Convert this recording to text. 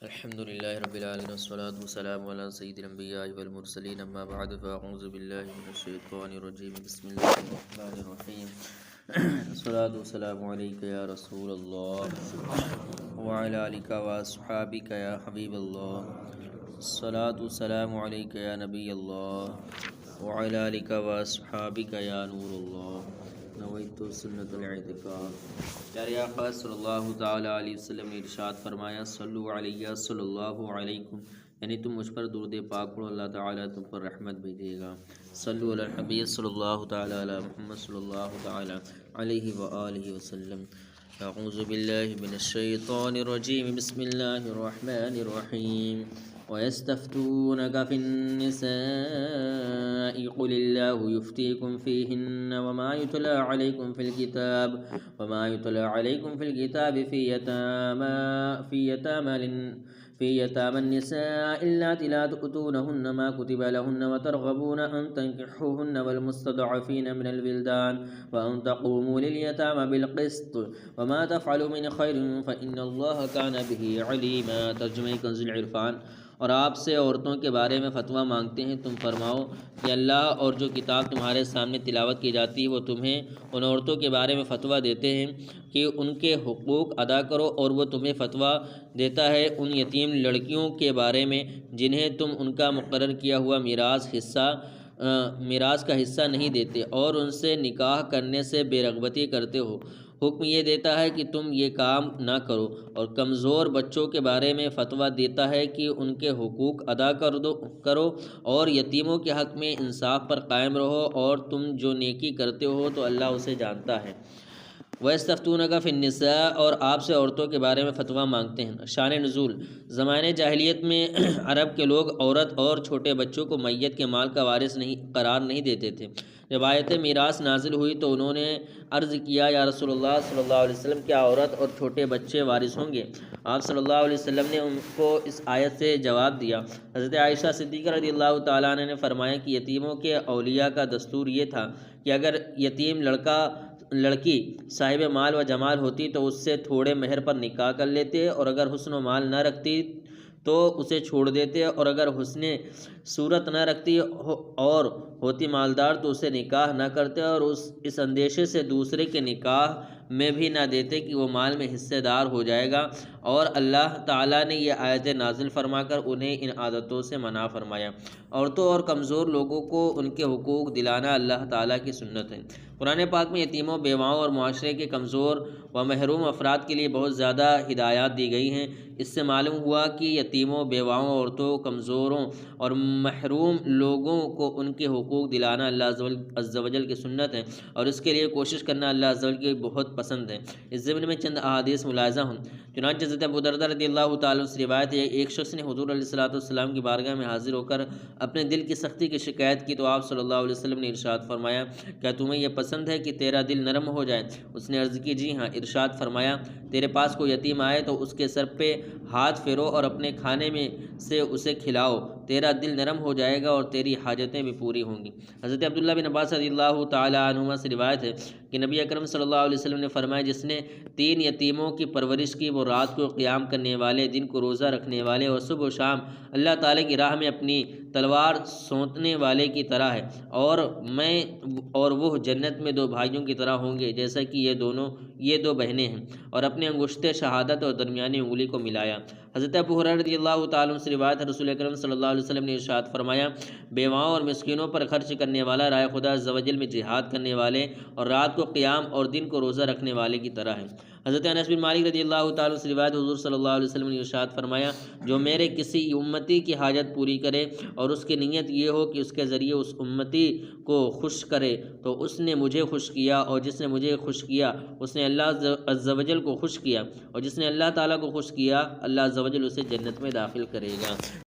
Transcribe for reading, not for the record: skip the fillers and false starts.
الحمد للہ رب العالمین والصلاة والسلام علی سید الانبیاء والمرسلین اما بعد فاعوذ باللہ من الشیطان الرجیم بسم اللہ الرحمن الرحیم الصلاة والسلام علیک یا رسول اللہ وعلی آلک واصحابک یا حبیب اللہ الصلاة والسلام علیک یا نبی اللہ وعلی آلک واصحابک یا نور اللہ نویت سنت الاعتکاف۔ پیارے آقا صلی اللہ تعالیٰ علیہ وسلم نے ارشاد فرمایا صلو علیہ صلی اللہ علیکم، یعنی تم مجھ پر درود پاک پڑھو اللہ تعالیٰ تم پر رحمت بھیجے گا۔ صلو علی النبی صلی اللہ تعالیٰ علی محمد صلی اللہ تعالیٰ علیہ وآلہ وسلم۔ اعوذ باللہ من الشیطان الرجیم بسم اللہ الرحمن الرحیم۔ وَيَسْتَفْتُونَكَ فِي النِّسَاءِ قُلِ اللَّهُ يُفْتِيكُمْ فِيهِنَّ وَمَا يُتْلَى عَلَيْكُمْ فِي الْكِتَابِ في يتامى النساء اللاتي لا تؤتونهن ما كتب لهن وترغبون أن تنكحوهن والمستضعفين من الولدان وأن تقوموا لليتامى بالقسط وما تفعلوا من خير فإن الله كان به عليما۔ ترجمہ کنز العرفان۔ اور آپ سے عورتوں کے بارے میں فتویٰ مانگتے ہیں، تم فرماؤ کہ اللہ اور جو کتاب تمہارے سامنے تلاوت کی جاتی ہے وہ تمہیں ان عورتوں کے بارے میں فتویٰ دیتے ہیں کہ ان کے حقوق ادا کرو، اور وہ تمہیں فتویٰ دیتا ہے ان یتیم لڑکیوں کے بارے میں جنہیں تم ان کا مقرر کیا ہوا میراث کا حصہ نہیں دیتے اور ان سے نکاح کرنے سے بے رغبتی کرتے ہو۔ حکم یہ دیتا ہے کہ تم یہ کام نہ کرو، اور کمزور بچوں کے بارے میں فتویٰ دیتا ہے کہ ان کے حقوق ادا کرو اور یتیموں کے حق میں انصاف پر قائم رہو، اور تم جو نیکی کرتے ہو تو اللہ اسے جانتا ہے۔ وَيَسْتَفْتُونَكَ فِي النِّسَاءِ، اور آپ سے عورتوں کے بارے میں فتویٰ مانگتے ہیں۔ شان نزول۔ زمانے جاہلیت میں عرب کے لوگ عورت اور چھوٹے بچوں کو میت کے مال کا وارث قرار نہیں دیتے تھے۔ جب آیت میراث نازل ہوئی تو انہوں نے عرض کیا یا رسول اللہ صلی اللہ علیہ وسلم، کیا عورت اور چھوٹے بچے وارث ہوں گے؟ آپ صلی اللہ علیہ وسلم نے ان کو اس آیت سے جواب دیا۔ حضرت عائشہ صدیقہ رضی اللہ تعالیٰ عنہ نے فرمایا کہ یتیموں کے اولیاء کا دستور یہ تھا کہ اگر یتیم لڑکی صاحب مال و جمال ہوتی تو اس سے تھوڑے مہر پر نکاح کر لیتے، اور اگر حسن و مال نہ رکھتی تو اسے چھوڑ دیتے، اور اگر حسن صورت نہ رکھتی اور ہوتی مالدار تو اسے نکاح نہ کرتے، اور اس اندیشے سے دوسرے کے نکاح میں بھی نہ دیتے کہ وہ مال میں حصے دار ہو جائے گا۔ اور اللہ تعالیٰ نے یہ آیتیں نازل فرما کر انہیں ان عادتوں سے منع فرمایا۔ عورتوں اور کمزور لوگوں کو ان کے حقوق دلانا اللہ تعالیٰ کی سنت ہے۔ قرآن پاک میں یتیموں، بیواؤں اور معاشرے کے کمزور و محروم افراد کے لیے بہت زیادہ ہدایات دی گئی ہیں۔ اس سے معلوم ہوا کہ یتیموں، بیواؤں، عورتوں، کمزوروں اور محروم لوگوں کو ان کے حقوق دلانا اللہ عز و جل کی سنت ہے، اور اس کے لیے کوشش کرنا اللہ عز و جل کی بہت پسند ہے۔ اس ضمن میں چند احادیث ملاحظہ ہوں۔ چنانچہ حضرت ابو درداء رضی اللہ تعالیٰ سے روایت ہے، ایک شخص نے حضور علیہ الصلوۃ والسلام کی بارگاہ میں حاضر ہو کر اپنے دل کی سختی کی شکایت کی تو آپ صلی اللہ علیہ وسلم نے ارشاد فرمایا، کیا تمہیں یہ پسند ہے کہ تیرا دل نرم ہو جائے؟ اس نے عرض کی، جی ہاں۔ ارشاد فرمایا، تیرے پاس کوئی یتیم آئے تو اس کے سر پہ ہاتھ پھیرو اور اپنے کھانے میں سے اسے کھلاؤ، تیرا دل نرم ہو جائے گا اور تیری حاجتیں بھی پوری ہوں گی۔ حضرت عبداللہ بن عباس رضی اللہ تعالیٰ عنہما سے روایت ہے کہ نبی اکرم صلی اللہ علیہ وسلم نے فرمایا، جس نے 3 یتیموں کی پرورش کی وہ رات کو قیام کرنے والے، دن کو روزہ رکھنے والے اور صبح و شام اللہ تعالیٰ کی راہ میں اپنی تلوار سونتنے والے کی طرح ہے، اور وہ جنت میں 2 بھائیوں کی طرح ہوں گے جیسا کہ یہ دو بہنیں ہیں، اور اپنے انگشت شہادت اور درمیانی انگلی کو ملایا۔ حضرت ابو ہریرہ رضی اللہ تعالیٰ عنہ سے روایت ہے، رسول اکرم صلی اللہ علیہ وسلم نے ارشاد فرمایا، بیواؤں اور مسکینوں پر خرچ کرنے والا رائے خدا عز و جل میں جہاد کرنے والے اور رات کو قیام اور دن کو روزہ رکھنے والے کی طرح ہے۔ حضرت انس بن مالک رضی اللہ تعالیٰ سے روایت، حضور صلی اللہ علیہ وسلم نے ارشاد فرمایا، جو میرے کسی امتی کی حاجت پوری کرے اور اس کی نیت یہ ہو کہ اس کے ذریعے اس امتی کو خوش کرے تو اس نے مجھے خوش کیا، اور جس نے مجھے خوش کیا اس نے اللہ عز و جل کو خوش کیا، اور جس نے اللہ تعالیٰ کو خوش کیا اللہ عز و جل اسے جنت میں داخل کرے گا۔